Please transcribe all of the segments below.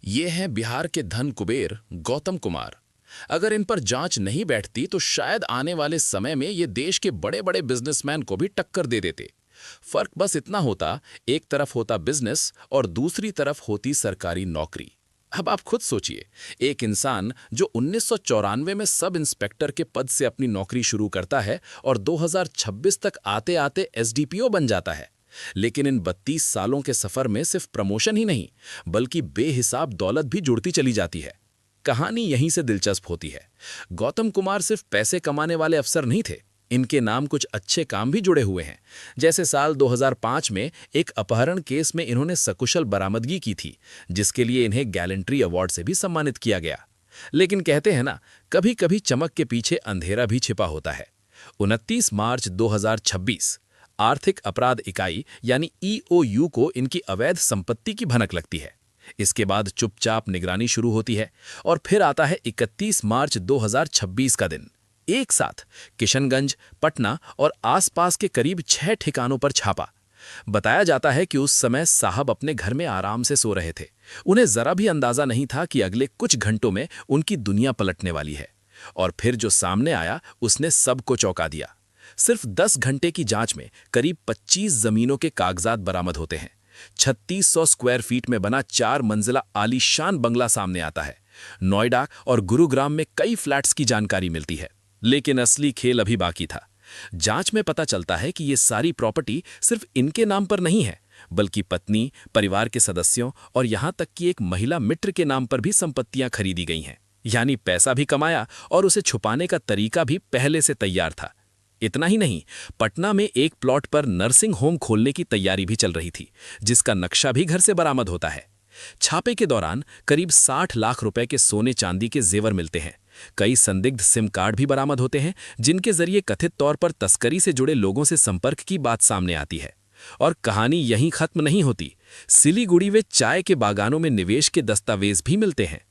ये हैं बिहार के धन कुबेर गौतम कुमार। अगर इन पर जांच नहीं बैठती तो शायद आने वाले समय में ये देश के बड़े बड़े बिजनेसमैन को भी टक्कर दे देते। फर्क बस इतना होता, एक तरफ होता बिजनेस और दूसरी तरफ होती सरकारी नौकरी। अब आप खुद सोचिए, एक इंसान जो 1994 में सब इंस्पेक्टर के पद से अपनी नौकरी शुरू करता है और 2026 तक आते आते एसडीपीओ बन जाता है। लेकिन इन 32 सालों के सफर में सिर्फ प्रमोशन ही नहीं, बल्कि बेहिसाब दौलत भी जुड़ती चली जाती है। कहानी यहीं से दिलचस्प होती है। गौतम कुमार सिर्फ पैसे कमाने वाले अफसर नहीं थे, इनके नाम कुछ अच्छे काम भी जुड़े हुए हैं। जैसे साल 2005 में एक अपहरण केस में इन्होंने सकुशल बरामदगी की थी, जिसके लिए इन्हें गैलेंट्री अवार्ड से भी सम्मानित किया गया। लेकिन कहते हैं ना, कभी कभी चमक के पीछे अंधेरा भी छिपा होता है। 29 मार्च 2026 आर्थिक अपराध इकाई यानी ईओयू को इनकी अवैध संपत्ति की भनक लगती है। इसके बाद चुपचाप निगरानी शुरू होती है और फिर आता है 31 मार्च 2026 का दिन। एक साथ किशनगंज, पटना और आसपास के करीब 6 ठिकानों पर छापा। बताया जाता है कि उस समय साहब अपने घर में आराम से सो रहे थे। उन्हें जरा भी अंदाजा नहीं था कि अगले कुछ घंटों में उनकी दुनिया पलटने वाली है। और फिर जो सामने आया उसने सबको चौंका दिया। सिर्फ 10 घंटे की जांच में करीब 25 जमीनों के कागजात बरामद होते हैं। 3600 स्क्वायर फीट में बना 4 मंजिला आलीशान बंगला सामने आता है। नोएडा और गुरुग्राम में कई फ्लैट्स की जानकारी मिलती है। लेकिन असली खेल अभी बाकी था। जांच में पता चलता है कि ये सारी प्रॉपर्टी सिर्फ इनके नाम पर नहीं है, बल्कि पत्नी, परिवार के सदस्यों और यहां तक कि एक महिला मित्र के नाम पर भी संपत्तियां खरीदी गई हैं। यानी पैसा भी कमाया और उसे छुपाने का तरीका भी पहले से तैयार था। इतना ही नहीं, पटना में एक प्लॉट पर नर्सिंग होम खोलने की तैयारी भी चल रही थी, जिसका नक्शा भी घर से बरामद होता है। छापे के दौरान करीब 60 लाख रुपए के सोने चांदी के जेवर मिलते हैं। कई संदिग्ध सिम कार्ड भी बरामद होते हैं, जिनके जरिए कथित तौर पर तस्करी से जुड़े लोगों से संपर्क की बात सामने आती है। और कहानी यहीं खत्म नहीं होती। सिलीगुड़ी में चाय के बागानों में निवेश के दस्तावेज भी मिलते हैं।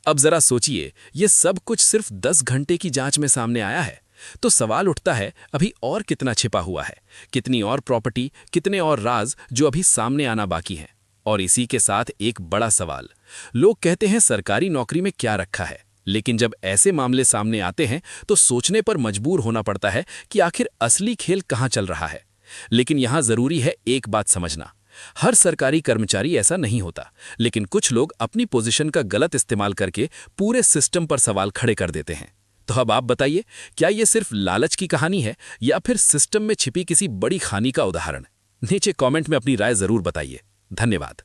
अब जरा सोचिए, ये सब कुछ सिर्फ 10 घंटे की जांच में सामने आया है। तो सवाल उठता है, अभी और कितना छिपा हुआ है? कितनी और प्रॉपर्टी, कितने और राज जो अभी सामने आना बाकी हैं? और इसी के साथ एक बड़ा सवाल। लोग कहते हैं सरकारी नौकरी में क्या रखा है, लेकिन जब ऐसे मामले सामने आते हैं तो सोचने पर मजबूर होना पड़ता है कि आखिर असली खेल कहां चल रहा है। लेकिन यहां जरूरी है एक बात समझना, हर सरकारी कर्मचारी ऐसा नहीं होता, लेकिन कुछ लोग अपनी पोजीशन का गलत इस्तेमाल करके पूरे सिस्टम पर सवाल खड़े कर देते हैं। तो अब आप बताइए, क्या ये सिर्फ लालच की कहानी है या फिर सिस्टम में छिपी किसी बड़ी खानी का उदाहरण? नीचे कमेंट में अपनी राय जरूर बताइए। धन्यवाद।